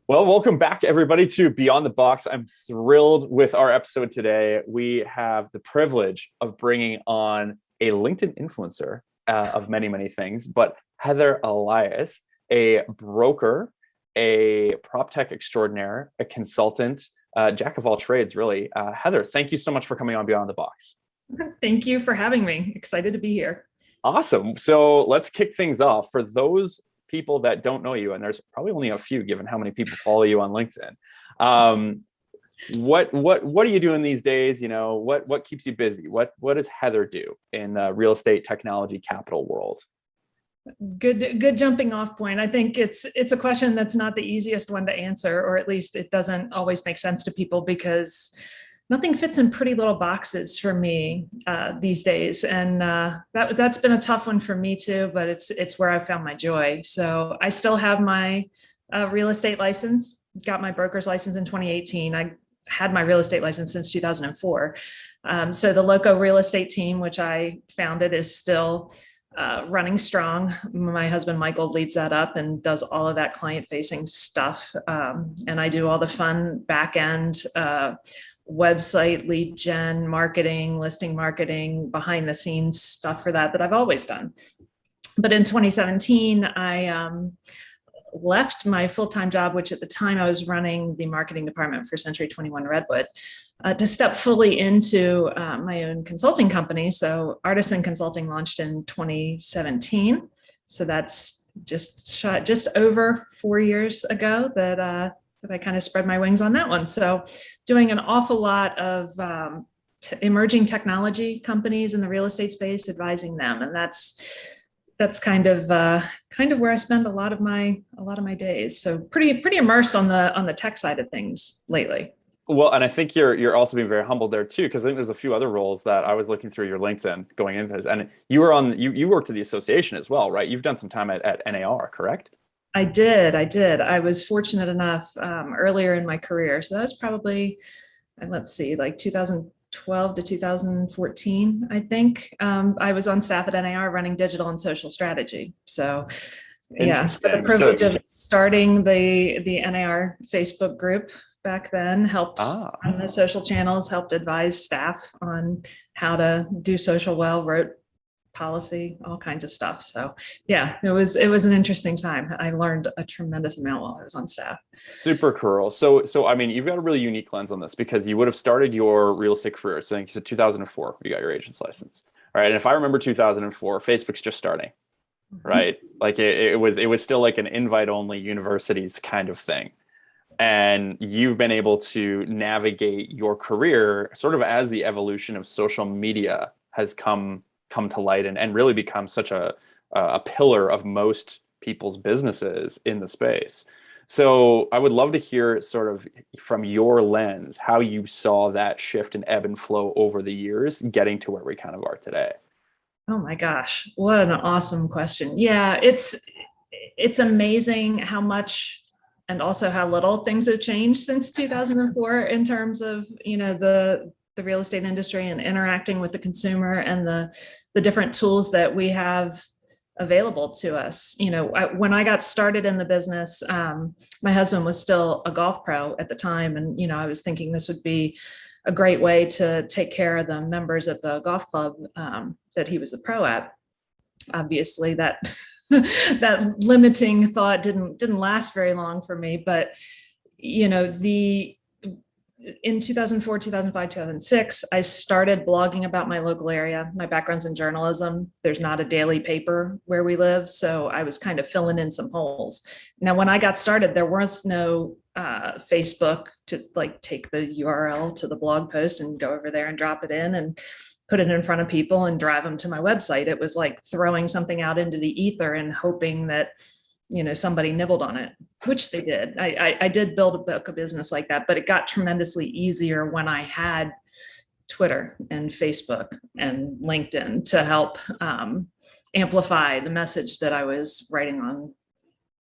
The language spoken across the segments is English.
Well, welcome back, everybody, to Beyond the Box. I'm thrilled with our episode today. We have the privilege of bringing on a LinkedIn influencer of many, many things, but Heather Elias, a broker, a prop tech extraordinaire, a consultant, jack of all trades, really. Heather, thank you so much for coming on Beyond the Box. Thank you for having me. Excited to be here. Awesome. So let's kick things off. For those people that don't know you, and there's probably only a few given how many people follow you on LinkedIn, what are you doing these days? You know, what keeps you busy? What does Heather do in the real estate technology capital world? Good jumping off point. I think it's a question that's not the easiest one to answer, or at least it doesn't always make sense to people because nothing fits in pretty little boxes for me these days, and that's been a tough one for me too. But it's where I found my joy. So I still have my real estate license. Got my broker's license in 2018. I had my real estate license since 2004. So the LoCo real estate team, which I founded, is still running strong. My husband Michael leads that up and does all of that client-facing stuff, and I do all the fun back end. Website, lead gen, marketing, listing marketing, behind the scenes stuff for that I've always done. But in 2017, I left my full-time job, which at the time I was running the marketing department for Century 21 Redwood, to step fully into my own consulting company. So Artisan Consulting launched in 2017. So that's just over 4 years ago that I kind of spread my wings on that one. So doing an awful lot of emerging technology companies in the real estate space, advising them. And that's kind of where I spend a lot of my days. So pretty immersed on the tech side of things lately. Well, and I think you're also being very humble there too, because I think there's a few other roles that I was looking through your LinkedIn going into this, and you worked at the association as well, right? You've done some time at NAR, correct? I did. I was fortunate enough earlier in my career. So that was probably, let's see, like 2012 to 2014, I think. I was on staff at NAR running digital and social strategy. So yeah, the privilege of starting the NAR Facebook group back then, helped on the social channels, helped advise staff on how to do social well, wrote policy, all kinds of stuff. So yeah, it was an interesting time. I learned a tremendous amount while I was on staff. Super cool. So I mean, you've got a really unique lens on this because you would have started your real estate career. So I think you said 2004, you got your agent's license. All right. And if I remember 2004, Facebook's just starting, right? Like it was still like an invite only universities kind of thing. And you've been able to navigate your career sort of as the evolution of social media has come to light and really become such a pillar of most people's businesses in the space. So I would love to hear sort of from your lens how you saw that shift and ebb and flow over the years, getting to where we kind of are today. Oh my gosh, what an awesome question. Yeah, it's amazing how much and also how little things have changed since 2004 in terms of, the real estate industry and interacting with the consumer and the different tools that we have available to us. When I got started in the business, my husband was still a golf pro at the time. And, I was thinking this would be a great way to take care of the members at the golf club that he was the pro at. Obviously that that limiting thought didn't last very long for me, but in 2004, 2005, 2006, I started blogging about my local area. My background's in journalism. There's not a daily paper where we live, so I was kind of filling in some holes. Now, when I got started, there was no Facebook to like take the URL to the blog post and go over there and drop it in and put it in front of people and drive them to my website. It was like throwing something out into the ether and hoping that somebody nibbled on it, which they did. I did build a book of business like that, but it got tremendously easier when I had Twitter and Facebook and LinkedIn to help amplify the message that I was writing on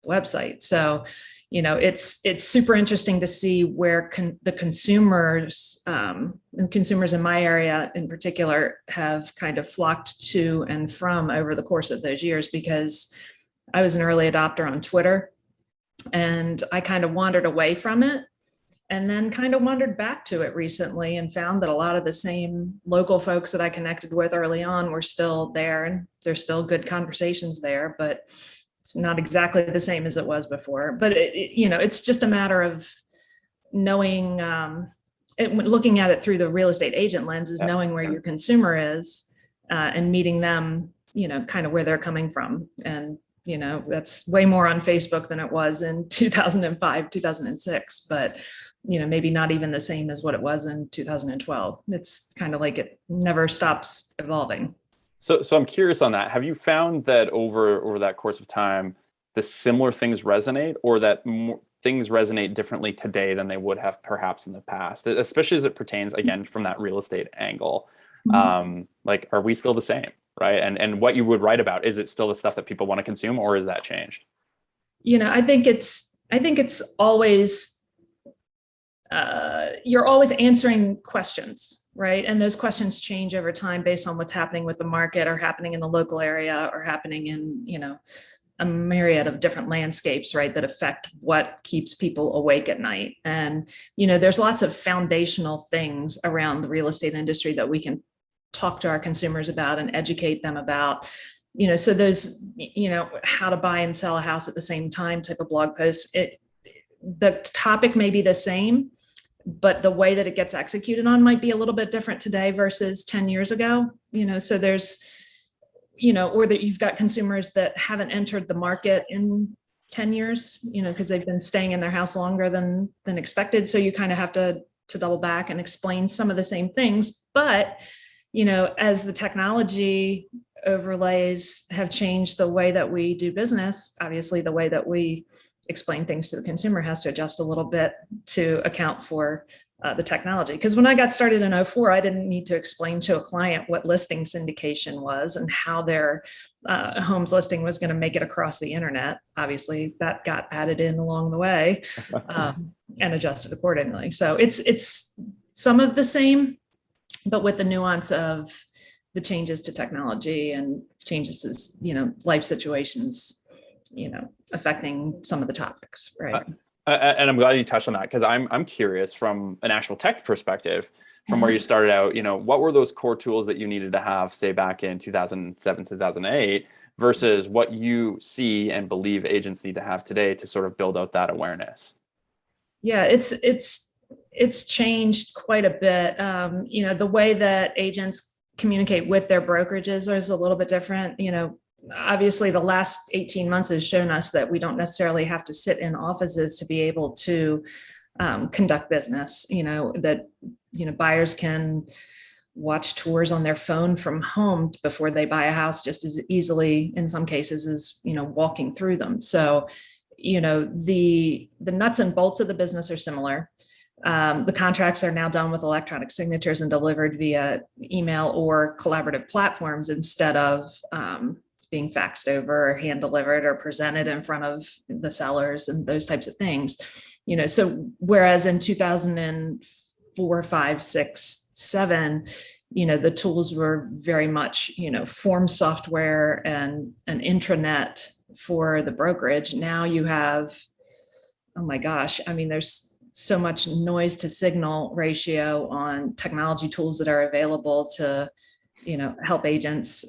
the website. So, it's super interesting to see where the consumers and consumers in my area in particular have kind of flocked to and from over the course of those years, because I was an early adopter on Twitter. And I kind of wandered away from it and then kind of wandered back to it recently and found that a lot of the same local folks that I connected with early on were still there, and there's still good conversations there, but it's not exactly the same as it was before. But it's just a matter of knowing, looking at it through the real estate agent lens, is knowing where your consumer is, and meeting them, kind of where they're coming from. And that's way more on Facebook than it was in 2005, 2006, but maybe not even the same as what it was in 2012. It's kind of like it never stops evolving. So I'm curious on that. Have you found that over that course of time, the similar things resonate, or that things resonate differently today than they would have perhaps in the past, especially as it pertains, again, from that real estate angle? Like, are we still the same, right? And what you would write about, is it still the stuff that people want to consume, or is that changed? I think it's always, you're always answering questions, right? And those questions change over time based on what's happening with the market, or happening in the local area, or happening in, a myriad of different landscapes, right, that affect what keeps people awake at night. And, there's lots of foundational things around the real estate industry that we can talk to our consumers about and educate them about. So those, how to buy and sell a house at the same time type of blog posts, the topic may be the same, but the way that it gets executed on might be a little bit different today versus 10 years ago. So there's, or that you've got consumers that haven't entered the market in 10 years, because they've been staying in their house longer than expected. So you kind of have to double back and explain some of the same things. But, as the technology overlays have changed the way that we do business, obviously the way that we explain things to the consumer has to adjust a little bit to account for the technology. Because when I got started in 2004, I didn't need to explain to a client what listing syndication was and how their home's listing was going to make it across the internet. Obviously, that got added in along the way, and adjusted accordingly. So it's some of the same, but with the nuance of the changes to technology and changes to life situations, affecting some of the topics, right? And I'm glad you touched on that, because I'm curious from an actual tech perspective, from where you started out, what were those core tools that you needed to have, say, back in 2007, 2008, versus what you see and believe agents need to have today to sort of build out that awareness? Yeah, it's changed quite a bit. The way that agents communicate with their brokerages is a little bit different. Obviously the last 18 months has shown us that we don't necessarily have to sit in offices to be able to conduct business, that, buyers can watch tours on their phone from home before they buy a house just as easily in some cases as, walking through them. So, the nuts and bolts of the business are similar. The contracts are now done with electronic signatures and delivered via email or collaborative platforms instead of being faxed over or hand delivered or presented in front of the sellers and those types of things. So whereas in 2004, 5, 6, 7, the tools were very much, form software and an intranet for the brokerage. Now you have, oh my gosh, there's so much noise to signal ratio on technology tools that are available to, help agents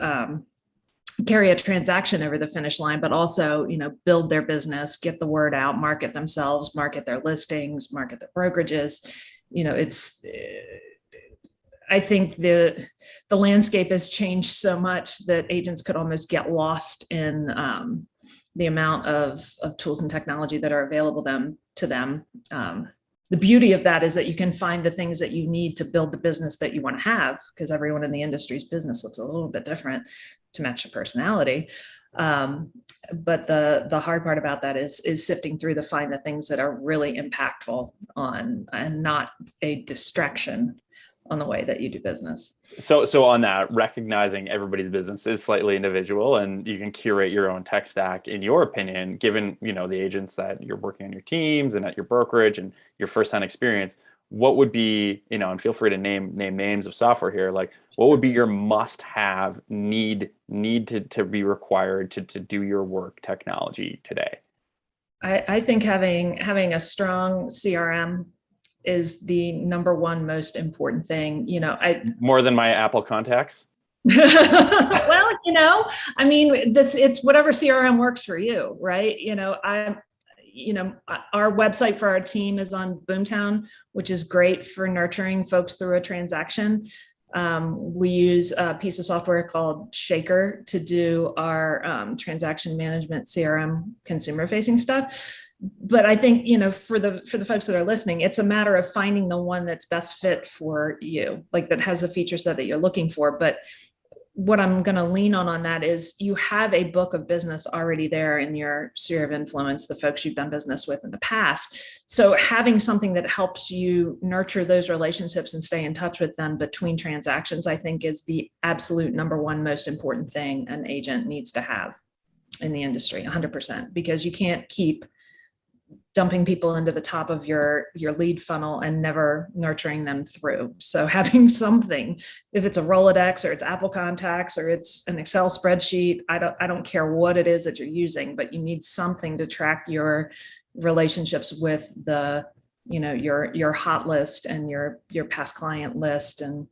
carry a transaction over the finish line, but also, build their business, get the word out, market themselves, market their listings, market their brokerages. I think the landscape has changed so much that agents could almost get lost in the amount of tools and technology that are available to them. The beauty of that is that you can find the things that you need to build the business that you want to have, because everyone in the industry's business looks a little bit different to match your personality. But the hard part about that is sifting through to find the things that are really impactful on and not a distraction on the way that you do business. So on that, recognizing everybody's business is slightly individual and you can curate your own tech stack, in your opinion, given, the agents that you're working on your teams and at your brokerage and your firsthand experience, what would be, and feel free to name names of software here, like what would be your must-have need to be required to do your work technology today? I think having a strong CRM is the number one most important thing. More than my Apple contacts? Well, I mean, it's whatever CRM works for you, right? Our website for our team is on Boomtown, which is great for nurturing folks through a transaction. We use a piece of software called Shaker to do our transaction management CRM consumer facing stuff. But I think, for the folks that are listening, it's a matter of finding the one that's best fit for you, like that has the feature set that you're looking for. But what I'm going to lean on that is you have a book of business already there in your sphere of influence, the folks you've done business with in the past. So having something that helps you nurture those relationships and stay in touch with them between transactions, I think is the absolute number one most important thing an agent needs to have in the industry, 100%, because you can't keep dumping people into the top of your lead funnel and never nurturing them through. So having something, if it's a Rolodex or it's Apple Contacts or it's an Excel spreadsheet, I don't care what it is that you're using, but you need something to track your relationships with your hot list and your past client list and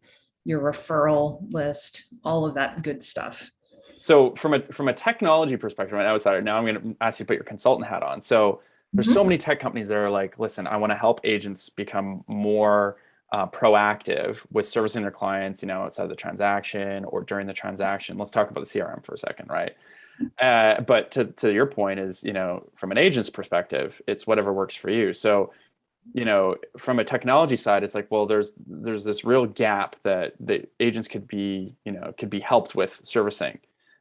your referral list, all of that good stuff. So from a technology perspective, right now I'm going to ask you to put your consultant hat on. So there's so many tech companies that are like, listen, I want to help agents become more proactive with servicing their clients, outside the transaction or during the transaction. Let's talk about the CRM for a second, right? But to your point is, from an agent's perspective, it's whatever works for you. So, from a technology side, it's like, well, there's this real gap that the agents could be helped with servicing.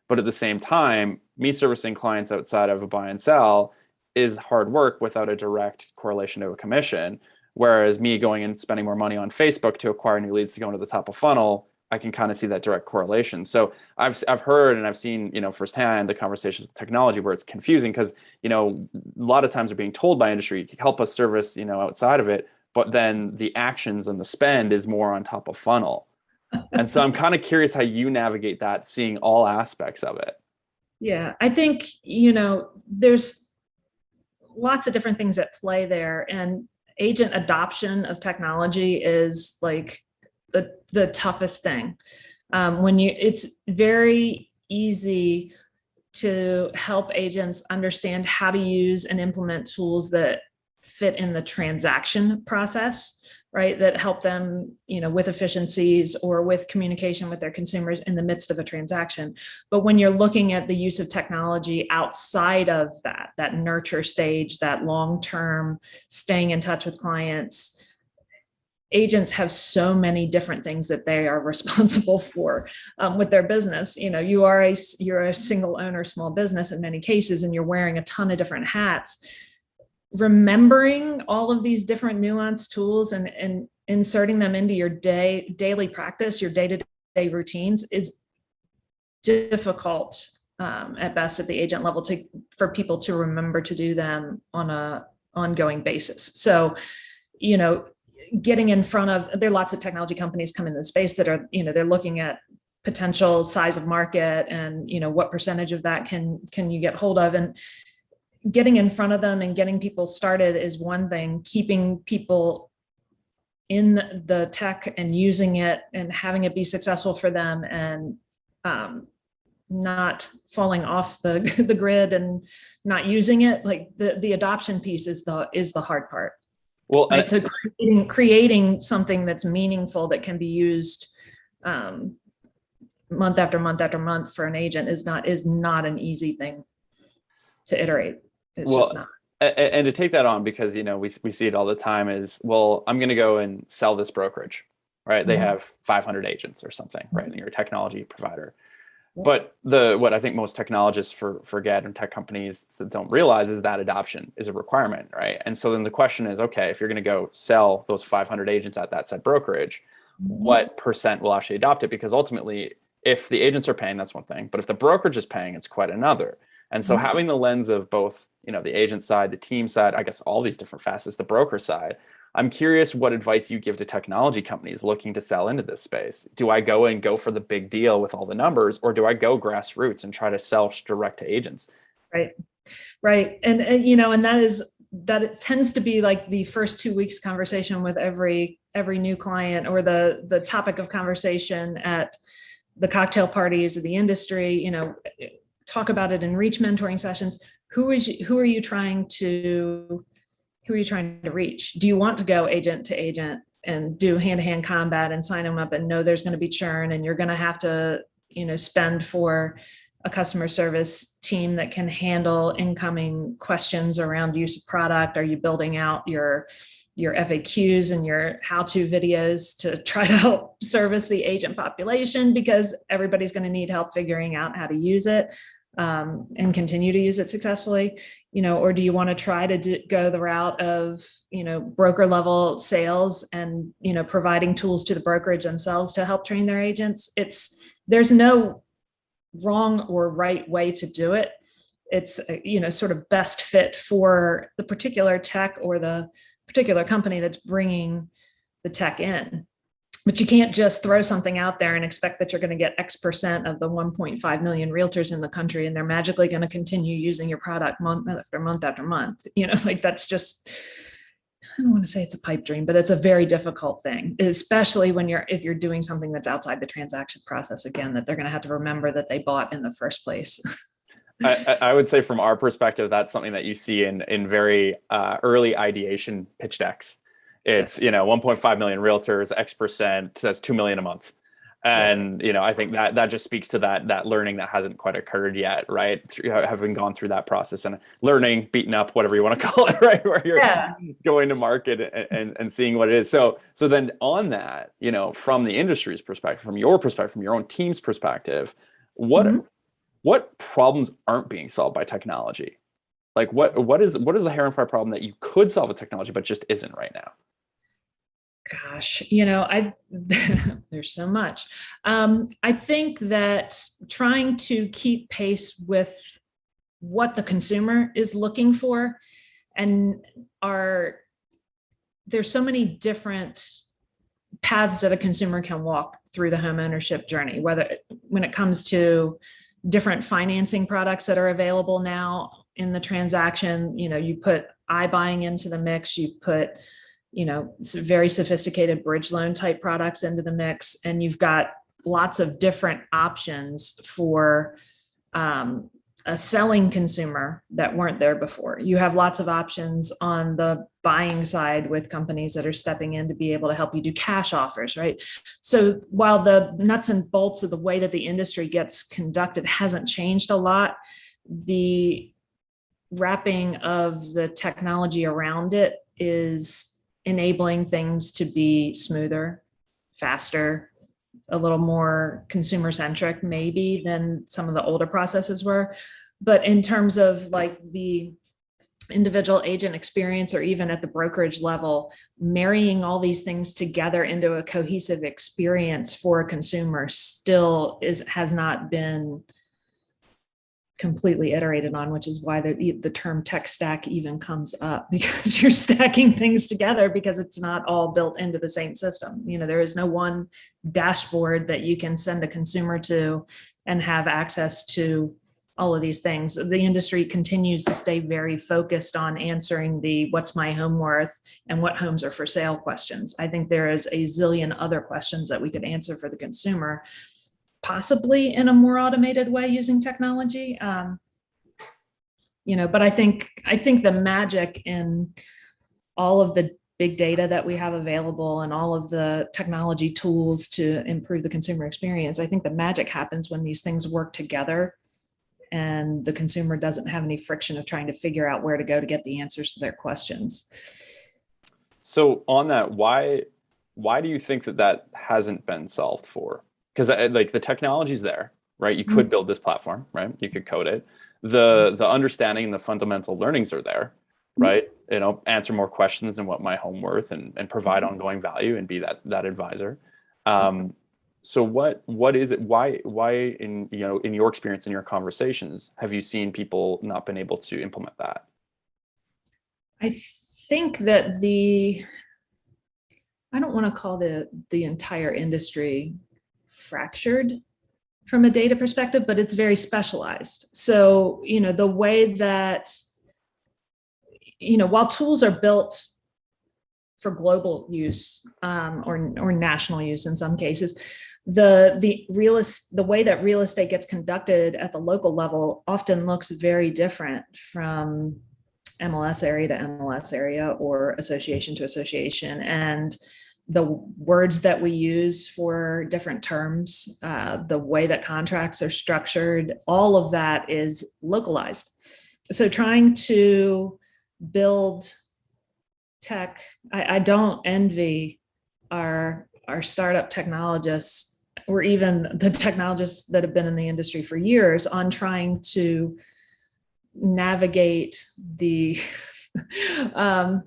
But at the same time, me servicing clients outside of a buy and sell is hard work without a direct correlation to a commission. Whereas me going and spending more money on Facebook to acquire new leads to go into the top of funnel, I can kind of see that direct correlation. So I've heard and I've seen, firsthand the conversations with technology where it's confusing because, a lot of times we're being told by industry, help us service, outside of it, but then the actions and the spend is more on top of funnel. And so I'm kind of curious how you navigate that, seeing all aspects of it. Yeah, I think, there's lots of different things at play there, and agent adoption of technology is like the toughest thing. It's very easy to help agents understand how to use and implement tools that fit in the transaction process, right? That help them, with efficiencies or with communication with their consumers in the midst of a transaction. But when you're looking at the use of technology outside of that nurture stage, that long-term staying in touch with clients, agents have so many different things that they are responsible for with their business. You're a single owner, small business in many cases, and you're wearing a ton of different hats. Remembering all of these different nuanced tools and inserting them into your daily practice, your day-to-day routines is difficult at best at the agent level for people to remember to do them on a ongoing basis. So, getting in front of, there are lots of technology companies come in the space that are, they're looking at potential size of market and, what percentage of that can you get hold of, and getting in front of them and getting people started is one thing. Keeping people in the tech and using it and having it be successful for them and not falling off the grid and not using it, like the adoption piece is the hard part. Well, right? So creating something that's meaningful that can be used month after month after month for an agent is not an easy thing to iterate. It's just not. And to take that on, because we see it all the time, is, well, I'm going to go and sell this brokerage, right? Mm-hmm. They have 500 agents or something, right? And you're a technology provider. Yeah. But what I think most technologists forget, and tech companies don't realize, is that adoption is a requirement, right? And so then the question is, okay, if you're going to go sell those 500 agents at that said brokerage, mm-hmm. what percent will actually adopt it? Because ultimately, if the agents are paying, that's one thing, but if the brokerage is paying, it's quite another. And so having the lens of both, the agent side, the team side, I guess all these different facets, the broker side, I'm curious what advice you give to technology companies looking to sell into this space. Do I go for the big deal with all the numbers, or do I go grassroots and try to sell direct to agents? Right. Right. And that it tends to be like the first 2 weeks conversation with every new client, or the topic of conversation at the cocktail parties of the industry. Talk about it in reach mentoring sessions. Who are you trying to reach? Do you want to go agent to agent and do hand-to-hand combat and sign them up and know there's going to be churn, and you're going to have to spend for a customer service team that can handle incoming questions around use of product? Are you building out your FAQs and your how-to videos to try to help service the agent population, because everybody's going to need help figuring out how to use it and continue to use it successfully? Or do you want to try to go the route of broker level sales and providing tools to the brokerage themselves to help train their agents? There's no wrong or right way to do it. It's sort of best fit for the particular tech or the particular company that's bringing the tech in. But you can't just throw something out there and expect that you're going to get X% of the 1.5 million realtors in the country, and they're magically going to continue using your product month after month after month. That's just, I don't want to say it's a pipe dream, but it's a very difficult thing, especially if you're doing something that's outside the transaction process, again, that they're going to have to remember that they bought in the first place. I would say from our perspective, that's something that you see in very early ideation pitch decks. It's, 1.5 million realtors, X%, that's 2 million a month. And, I think that just speaks to that learning that hasn't quite occurred yet, right? Having gone through that process and learning, beaten up, whatever you want to call it, right? Where you're going to market and seeing what it is. So then on that, from the industry's perspective, from your perspective, from your own team's perspective, what problems aren't being solved by technology? Like what is the hair and fire problem that you could solve with technology, but just isn't right now? Gosh, there's so much. I think that trying to keep pace with what the consumer is looking for, and there's so many different paths that a consumer can walk through the home ownership journey, when it comes to different financing products that are available now in the transaction. You put iBuying into the mix, you put very sophisticated bridge loan type products into the mix, and you've got lots of different options for a selling consumer that weren't there before. You have lots of options on the buying side with companies that are stepping in to be able to help you do cash offers, right? So while the nuts and bolts of the way that the industry gets conducted hasn't changed a lot, the wrapping of the technology around it is enabling things to be smoother, faster, a little more consumer centric maybe than some of the older processes were. But in terms of like the individual agent experience, or even at the brokerage level, marrying all these things together into a cohesive experience for a consumer still has not been completely iterated on, which is why the term tech stack even comes up, because you're stacking things together because it's not all built into the same system. There is no one dashboard that you can send a consumer to and have access to all of these things. The industry continues to stay very focused on answering the what's my home worth and what homes are for sale questions. I think there is a zillion other questions that we could answer for the consumer, possibly in a more automated way using technology. But I think the magic in all of the big data that we have available and all of the technology tools to improve the consumer experience, I think the magic happens when these things work together and the consumer doesn't have any friction of trying to figure out where to go to get the answers to their questions. So on that, why do you think that hasn't been solved for? Because like the technology's there, right? You could build this platform, right? You could code it. The understanding and the fundamental learnings are there, right? Answer more questions than what my home worth, and provide ongoing value and be that advisor. So what is it? Why in your experience, in your conversations, have you seen people not been able to implement that? I think that I don't want to call the entire industry fractured, from a data perspective, but it's very specialized. So, the way that, while tools are built for global use, or national use in some cases, the way that real estate gets conducted at the local level often looks very different from MLS area to MLS area or association to association. And the words that we use for different terms, the way that contracts are structured, all of that is localized. So trying to build tech, I don't envy our startup technologists, or even the technologists that have been in the industry for years, on trying to navigate the it's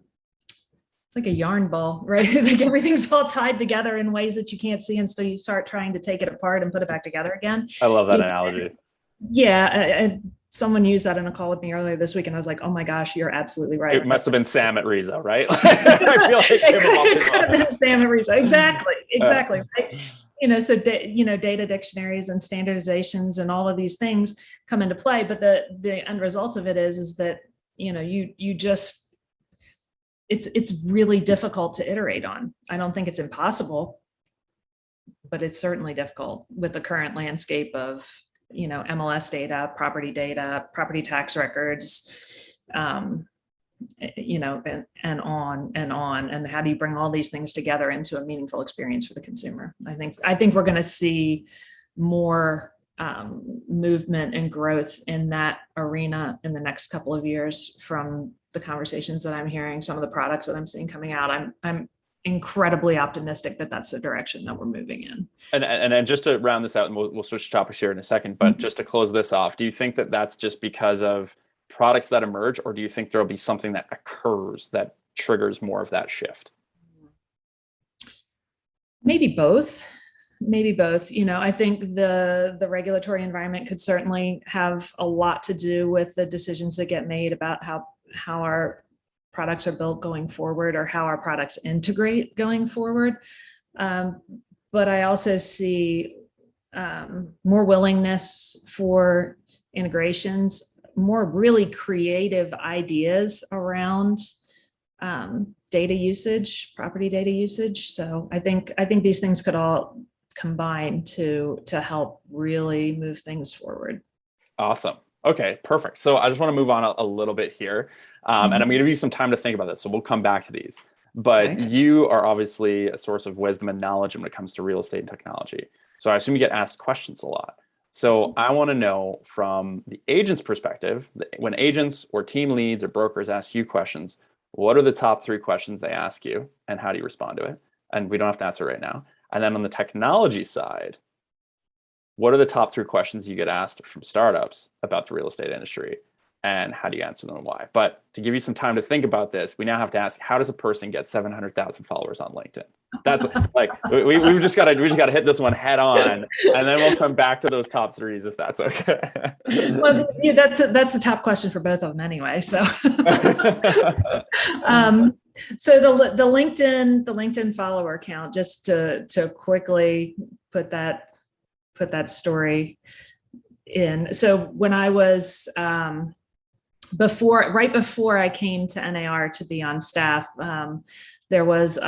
like a yarn ball, right? Like everything's all tied together in ways that you can't see until you start trying to take it apart and put it back together again. I love that analogy. Yeah, someone used that in a call with me earlier this week, and I was like, "Oh my gosh, you're absolutely right." It must have been Sam at Rizzo, right? I feel like it could have been Sam at Rizzo. Exactly, right? So data dictionaries and standardizations and all of these things come into play, but the end result of it is that you just, it's really difficult to iterate on. I don't think it's impossible, but it's certainly difficult with the current landscape of MLS data, property tax records, and on and on. And how do you bring all these things together into a meaningful experience for the consumer? I think we're going to see more movement and growth in that arena in the next couple of years from the conversations that I'm hearing, some of the products that I'm seeing coming out. I'm incredibly optimistic that that's the direction that we're moving in. And just to round this out, and we'll switch topics here in a second, but just to close this off, do you think that that's just because of products that emerge, or do you think there'll be something that occurs that triggers more of that shift? Maybe both. I think the regulatory environment could certainly have a lot to do with the decisions that get made about how our products are built going forward, or how our products integrate going forward. But I also see more willingness for integrations, more really creative ideas around data usage, property data usage. So I think these things could all combine to help really move things forward. Awesome. Okay, perfect. So I just want to move on a little bit here. And I'm going to give you some time to think about this. So we'll come back to these. But Okay. You are obviously a source of wisdom and knowledge when it comes to real estate and technology. So I assume you get asked questions a lot. So I want to know from the agent's perspective, when agents or team leads or brokers ask you questions, what are the top 3 questions they ask you, and how do you respond to it? And we don't have to answer right now. And then on the technology side, what are the top 3 questions you get asked from startups about the real estate industry, and how do you answer them and why? But to give you some time to think about this, we now have to ask, how does a person get 700,000 followers on LinkedIn? That's like, we've just got to hit this one head on, and then we'll come back to those top 3s if that's okay. Well, yeah, that's a top question for both of them anyway. So, so the LinkedIn follower count, just to quickly put that story in. So when I was right before I came to NAR to be on staff, there was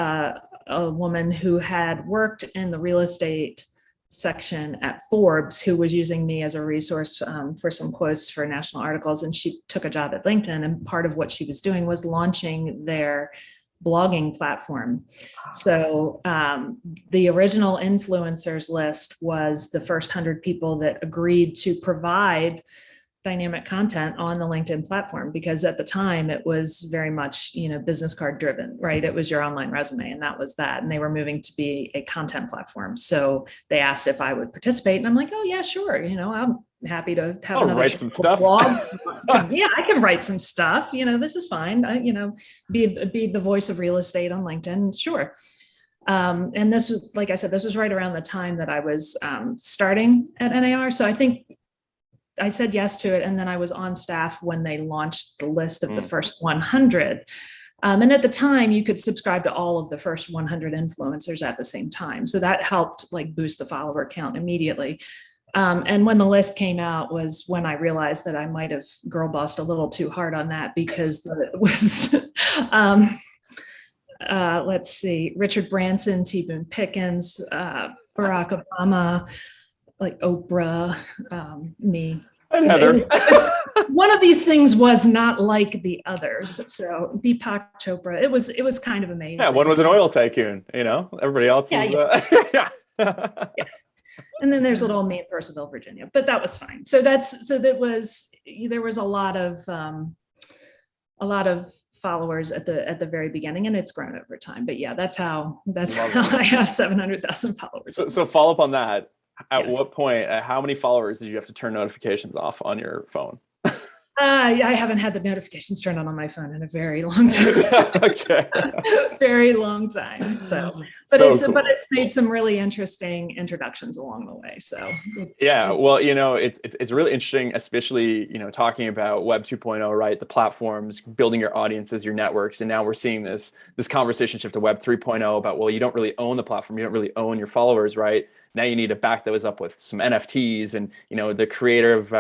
a woman who had worked in the real estate section at Forbes, who was using me as a resource for some quotes for national articles. And she took a job at LinkedIn, and part of what she was doing was launching their blogging platform. So the original influencers list was the first 100 people that agreed to provide dynamic content on the LinkedIn platform, because at the time it was very much, business card driven, right? It was your online resume, and that was that. And they were moving to be a content platform. So they asked if I would participate, and I'm like, oh yeah, sure. I'm happy to have another write some stuff. blog. Yeah, I can write some stuff. This is fine. Be the voice of real estate on LinkedIn. Sure. And this was, like I said, this was right around the time that I was starting at NAR. So I think I said yes to it. And then I was on staff when they launched the list of the first 100. And at the time, you could subscribe to all of the first 100 influencers at the same time. So that helped boost the follower count immediately. And when the list came out was when I realized that I might have girl bossed a little too hard on that, because it was, let's see, Richard Branson, T. Boone Pickens, Barack Obama, like Oprah, me. And Heather. One of these things was not like the others. So Deepak Chopra, it was kind of amazing. Yeah, one was an oil tycoon, everybody else is yeah. And then there's little me in Purcellville, Virginia, but that was fine. So there was a lot of followers at the very beginning, and it's grown over time. But yeah, that's how I have 700,000 followers. So follow up on that. At what point, how many followers did you have to turn notifications off on your phone? I haven't had the notifications turned on my phone in a very long time. Okay. Very long time. So, but it's made some really interesting introductions along the way. So it's really interesting, especially, talking about Web 2.0, right? The platforms, building your audiences, your networks. And now we're seeing this conversation shift to Web 3.0 about, well, you don't really own the platform. You don't really own your followers, right? Now you need to back those up with some NFTs and, the creative,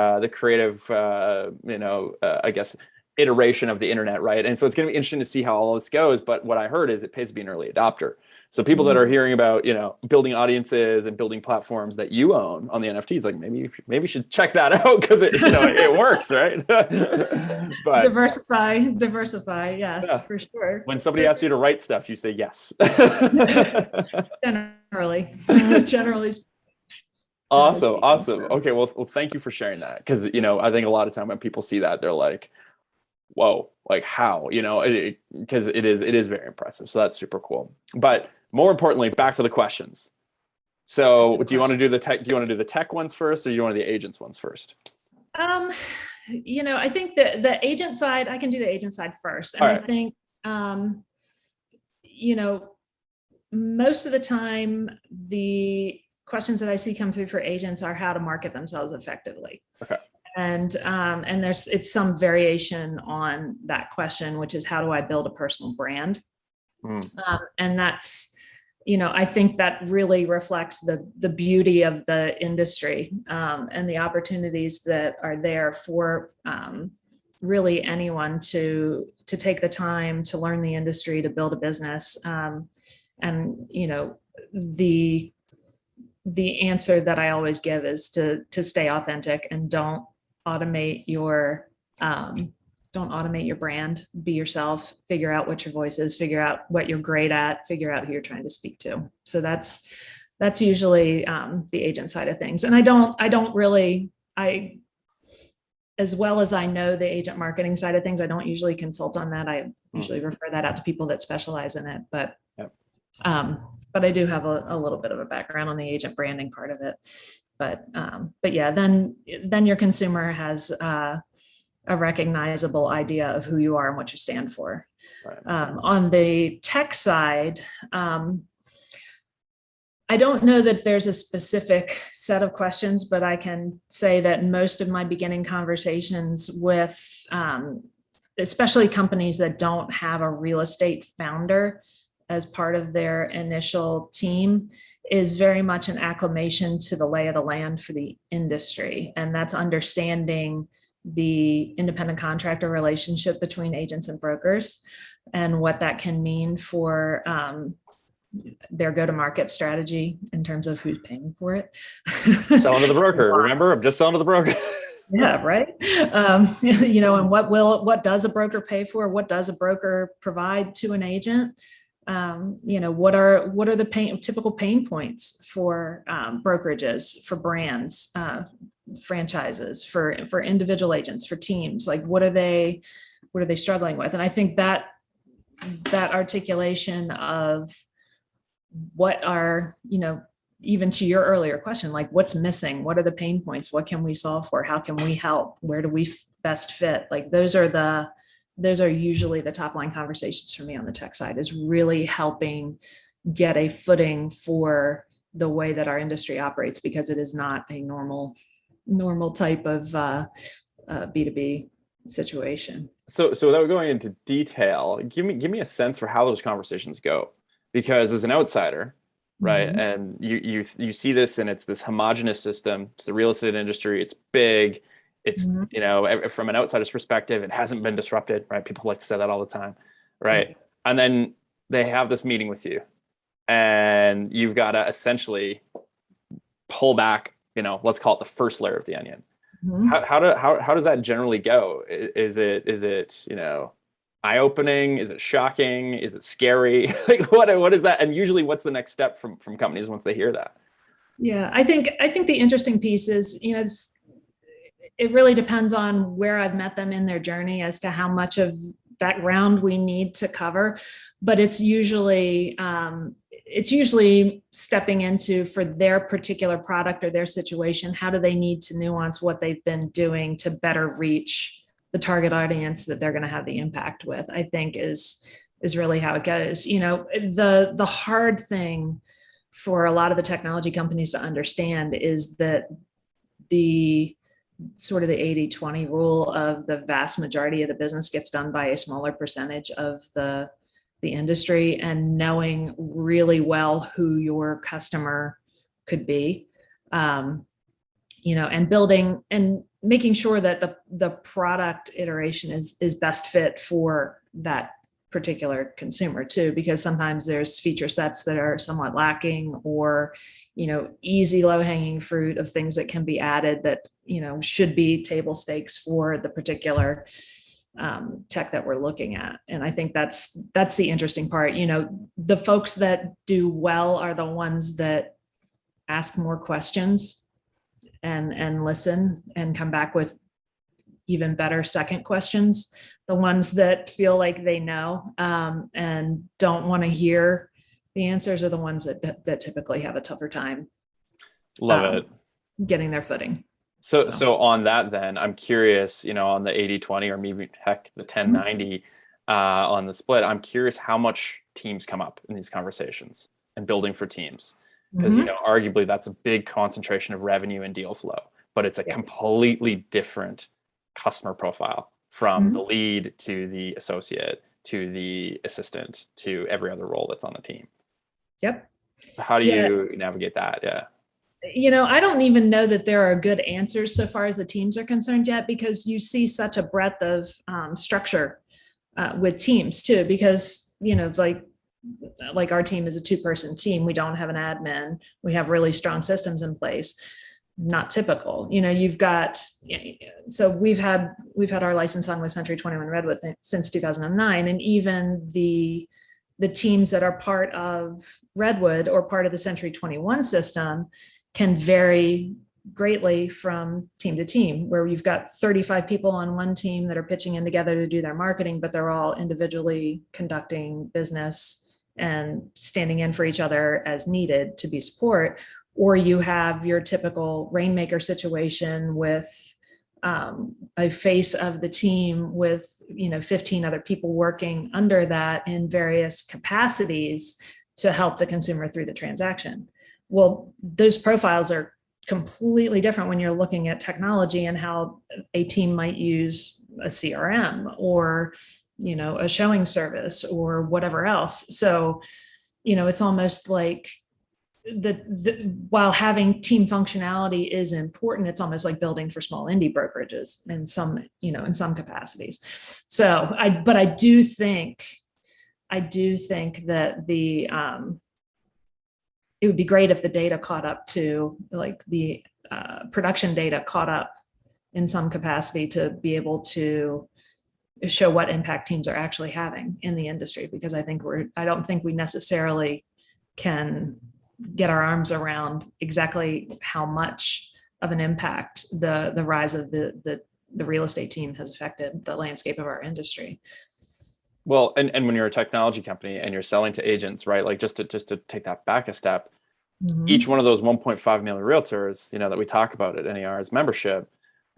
I guess, iteration of the internet, right? And so it's going to be interesting to see how all this goes. But what I heard is it pays to be an early adopter. So people that are hearing about, building audiences and building platforms that you own on the NFTs, like maybe you should check that out, because it works, right? But diversify, yes, yeah. For sure. When somebody asks you to write stuff, you say yes. Generally. Awesome. Okay, well, thank you for sharing that, because I think a lot of time when people see that, they're like, whoa, like how, because it is very impressive. So that's super cool. But more importantly, back to the questions. So do you want to do the tech ones first, or do you want to do the agents ones first? I think the agent side, I can do the agent side first. And I think, most of the time, the questions that I see come through for agents are how to market themselves effectively. Okay. And it's some variation on that question, which is, how do I build a personal brand? And that's, I think that really reflects the beauty of the industry, and the opportunities that are there for really anyone to take the time to learn the industry, to build a business. And the answer that I always give is to stay authentic, and don't automate your brand. Be yourself, figure out what your voice is, figure out what you're great at, figure out who you're trying to speak to. So that's usually the agent side of things. And I don't really, as well as I know the agent marketing side of things, I don't usually consult on that. I usually refer that out to people that specialize in it, but I do have a little bit of a background on the agent branding part of it. But yeah, then your consumer has a recognizable idea of who you are and what you stand for. Right. On the tech side, I don't know that there's a specific set of questions, but I can say that most of my beginning conversations with, especially companies that don't have a real estate founder as part of their initial team, is very much an acclimation to the lay of the land for the industry. And that's understanding the independent contractor relationship between agents and brokers, and what that can mean for their go-to-market strategy in terms of who's paying for it. Selling to the broker. Remember, I'm just selling to the broker. Yeah, right. And what does a broker pay for? What does a broker provide to an agent? What are the typical pain points for brokerages, for brands, franchises, for individual agents, for teams? Like, what are they struggling with? And I think that articulation of what are, even to your earlier question, like, what's missing? What are the pain points? What can we solve for? How can we help? Where do we best fit? Like, those are usually the top line conversations for me on the tech side, is really helping get a footing for the way that our industry operates, because it is not a normal type of B2B situation. So without going into detail, give me a sense for how those conversations go, because as an outsider, right? Mhm. And you see this, and it's this homogenous system. It's the real estate industry. It's big. It's, Mhm. from an outsider's perspective, it hasn't been disrupted, right? People like to say that all the time, Right. right? And then they have this meeting with you, and you've got to essentially pull back, let's call it the first layer of the onion. Mhm. How does that generally go? Is it eye-opening? Is it shocking? Is it scary? Like what is that? And usually what's the next step from companies once they hear that? Yeah, I think the interesting piece is, it really depends on where I've met them in their journey as to how much of that ground we need to cover. But it's usually stepping into, for their particular product or their situation, how do they need to nuance what they've been doing to better reach the target audience that they're going to have the impact with, I think is really how it goes. The hard thing for a lot of the technology companies to understand is that the sort of the 80-20 rule of the vast majority of the business gets done by a smaller percentage of the industry, and knowing really well who your customer could be, and building and making sure that the product iteration is best fit for that particular consumer too, because sometimes there's feature sets that are somewhat lacking, or easy low hanging fruit of things that can be added that should be table stakes for the particular tech that we're looking at. And I think that's the interesting part. The folks that do well are the ones that ask more questions and listen and come back with even better second questions. The ones that feel like they know, and don't want to hear the answers, are the ones that typically have a tougher time Love it. getting their footing. So on that, then I'm curious, on the 80-20, or maybe heck the 10-90, on the split, I'm curious how much teams come up in these conversations and building for teams. Because, arguably that's a big concentration of revenue and deal flow, but it's a Yeah. completely different customer profile, from the Mhm. lead to the associate to the assistant to every other role that's on the team. Yep. So how do Yeah. you navigate that? Yeah. I don't even know that there are good answers so far as the teams are concerned yet, because you see such a breadth of structure with teams too, because, like our team is a 2-person team. We don't have an admin. We have really strong systems in place. Not typical. You've got, so we've had our license on with Century 21 Redwood since 2009. And even the teams that are part of Redwood or part of the Century 21 system can vary greatly from team to team, where you've got 35 people on one team that are pitching in together to do their marketing, but they're all individually conducting business and standing in for each other as needed to be support. Or you have your typical rainmaker situation with a face of the team with 15 other people working under that in various capacities to help the consumer through the transaction. Well, those profiles are completely different when you're looking at technology and how a team might use a CRM or a showing service or whatever else. So it's almost like while having team functionality is important, it's almost like building for small indie brokerages in some capacities. So I do think that it would be great if the data caught up to, like, the production data caught up in some capacity to be able to show what impact teams are actually having in the industry, because I don't think we necessarily can get our arms around exactly how much of an impact the rise of the real estate team has affected the landscape of our industry. Well, and when you're a technology company and you're selling to agents, right? Like just to take that back a step, each one of those 1.5 million realtors, that we talk about at NAR's membership,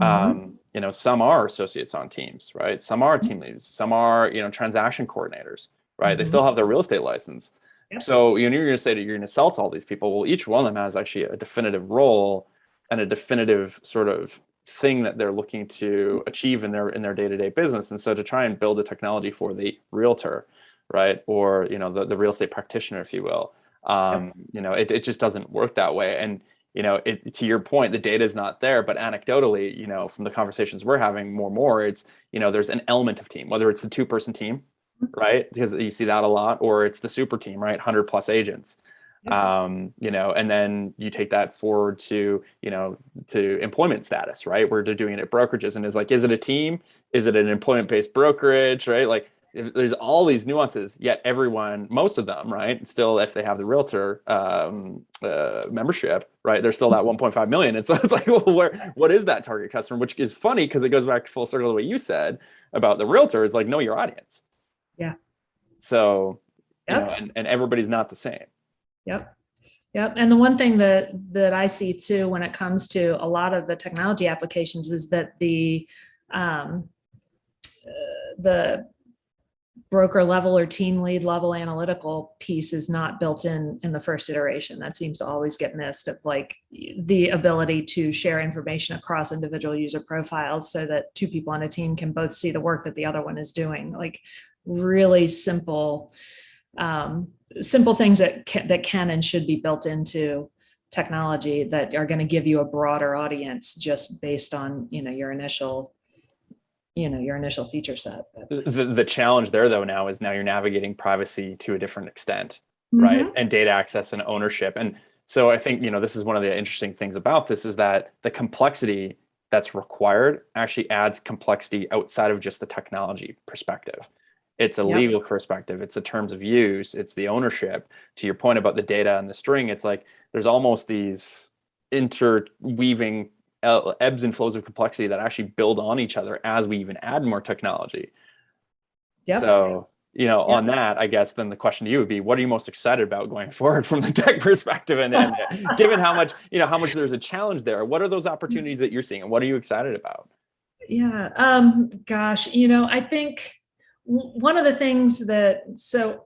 some are associates on teams, right? Some are team leads, some are, transaction coordinators, right? They still have their real estate license. Yep. So, you're going to say that you're going to sell to all these people. Well, each one of them has actually a definitive role and a definitive sort of thing that they're looking to achieve in their day-to-day business. And so to try and build a technology for the realtor, right, or the real estate practitioner, if you will, Yep. It just doesn't work that way. And to your point, the data is not there, but anecdotally, from the conversations we're having more and more, it's, there's an element of team, whether it's the 2-person team, right? Because you see that a lot, or it's the super team, right? 100 plus agents. Yep. And then you take that forward to employment status, right? Where they're doing it at brokerages, and is it a team? Is it an employment-based brokerage, right? Like, there's all these nuances, yet everyone, most of them, right, still, if they have the realtor membership, right, they're still at 1.5 million. And so it's like, well, what is that target customer? Which is funny, because it goes back to full circle to what you said about the realtor, is like, know your audience. Yeah. So, Yep. and everybody's not the same. Yep. Yep. And the one thing that I see too, when it comes to a lot of the technology applications, is that the broker level or team lead level analytical piece is not built in the first iteration. That seems to always get missed, of like the ability to share information across individual user profiles so that 2 people on a team can both see the work that the other one is doing. Like, really simple things that can and should be built into technology that are going to give you a broader audience just based on, your initial feature set. The challenge there, though, now you're navigating privacy to a different extent, right? Mm-hmm. And data access and ownership. And so I think, this is one of the interesting things about this, is that the complexity that's required actually adds complexity outside of just the technology perspective. It's a legal perspective. It's the terms of use. It's the ownership. To your point about the data and the string, it's like there's almost these interweaving ebbs and flows of complexity that actually build on each other as we even add more technology. Yep. So, on that, I guess then the question to you would be, what are you most excited about going forward from the tech perspective? And given how much there's a challenge there, what are those opportunities that you're seeing, and what are you excited about? Yeah. Gosh, I think one of the things so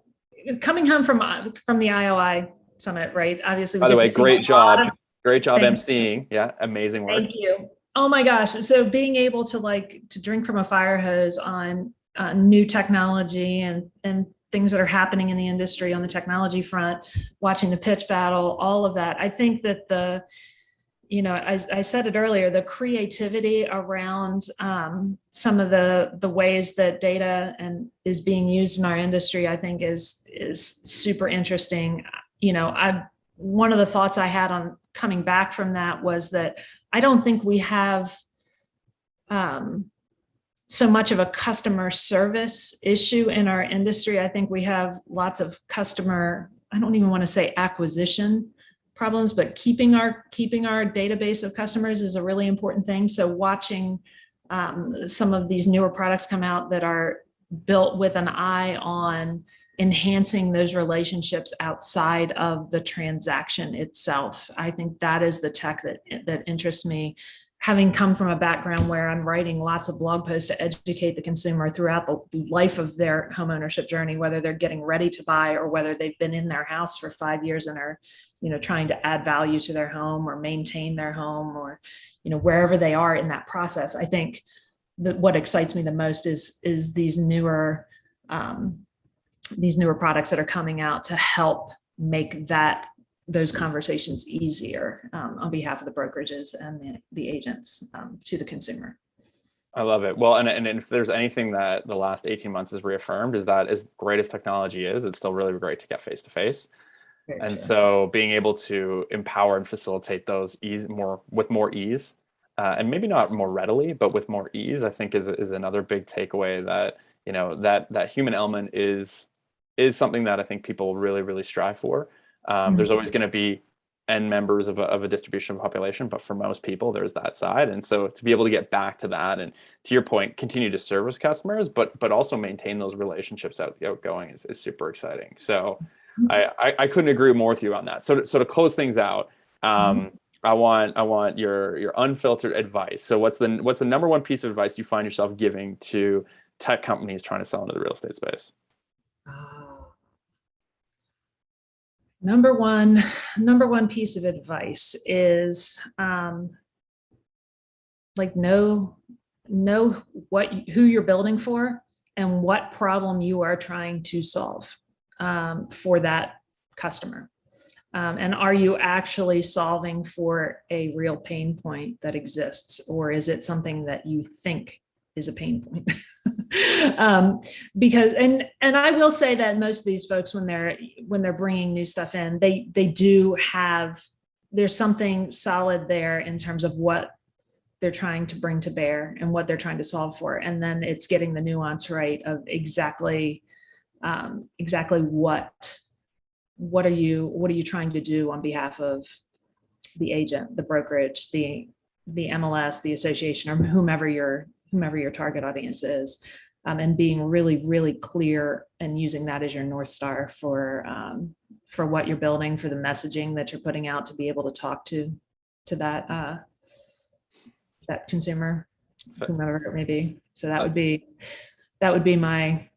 coming home from the IOI summit, right? Obviously, by the way, great job emceeing. Yeah, amazing work. Thank you. Oh my gosh. So being able to drink from a fire hose on new technology and things that are happening in the industry on the technology front, watching the pitch battle, all of that. I think that I said it earlier, the creativity around some of the ways that data is being used in our industry, I think is super interesting. One of the thoughts I had on coming back from that was that I don't think we have so much of a customer service issue in our industry. I think we have lots of customer, I don't even want to say acquisition problems, but keeping our database of customers is a really important thing. So watching some of these newer products come out that are built with an eye on enhancing those relationships outside of the transaction itself, I think that is the tech that interests me. Having come from a background where I'm writing lots of blog posts to educate the consumer throughout the life of their home ownership journey, whether they're getting ready to buy or whether they've been in their house for 5 years and are, trying to add value to their home or maintain their home, or, wherever they are in that process. I think that what excites me the most is these newer products that are coming out to help make those conversations easier on behalf of the brokerages and the agents to the consumer. I love it. Well, and if there's anything that the last 18 months has reaffirmed, is that as great as technology is, it's still really great to get face to face. And so being able to empower and facilitate those with more ease, and maybe not more readily, but with more ease, I think is another big takeaway, that, that human element is something that I think people really, really strive for. There's always going to be end members of a distribution of population, but for most people, there's that side. And so to be able to get back to that, and to your point, continue to service customers, but also maintain those relationships outgoing is super exciting. So I couldn't agree more with you on that. So to close things out, I want your unfiltered advice. So what's the number one piece of advice you find yourself giving to tech companies trying to sell into the real estate space? Number one piece of advice is know who you're building for and what problem you are trying to solve for that customer. And are you actually solving for a real pain point that exists, or is it something that you think is a pain point? Because I will say that most of these folks, when they're bringing new stuff in, they do have, there's something solid there in terms of what they're trying to bring to bear and what they're trying to solve for, and then it's getting the nuance right of exactly what are you trying to do on behalf of the agent, the brokerage, the MLS, the association, or whomever your target audience is, and being really, really clear and using that as your North Star for what you're building, for the messaging that you're putting out to be able to talk to that consumer, whomever it may be. So that would be my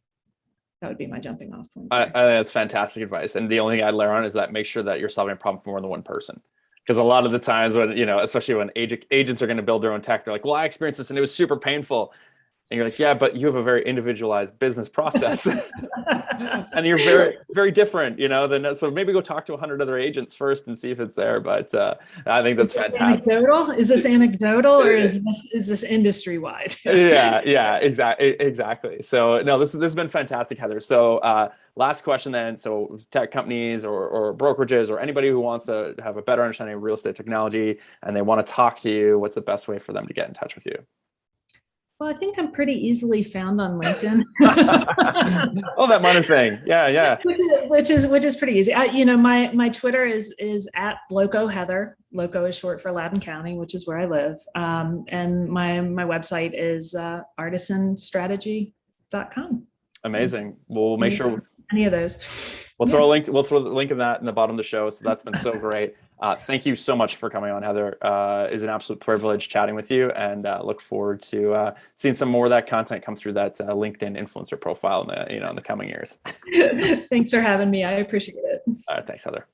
jumping off point. That's fantastic advice. And the only thing I'd layer on is that make sure that you're solving a problem for more than one person. Because a lot of the times when, especially when agents are going to build their own tech, they're like, well, I experienced this and it was super painful. And you're like, yeah, but you have a very individualized business process. And you're very, very different, so maybe go talk to 100 other agents first and see if it's there. But I think that's fantastic. Is this anecdotal or is this industry wide? Yeah, exactly. So no, this has been fantastic, Heather. So last question then. So tech companies or brokerages or anybody who wants to have a better understanding of real estate technology and they want to talk to you, what's the best way for them to get in touch with you? Well, I think I'm pretty easily found on LinkedIn. Oh, that money thing. Yeah. Which is pretty easy. My Twitter is at LoCo Heather. LoCo is short for Loudoun County, which is where I live. And my website is artisanstrategy.com. Amazing. We'll make sure any of those. We'll throw the link of that in the bottom of the show. So that's been so great. Thank you so much for coming on, Heather. It was an absolute privilege chatting with you, and look forward to seeing some more of that content come through that LinkedIn influencer profile in the coming years. Thanks for having me. I appreciate it. Thanks, Heather.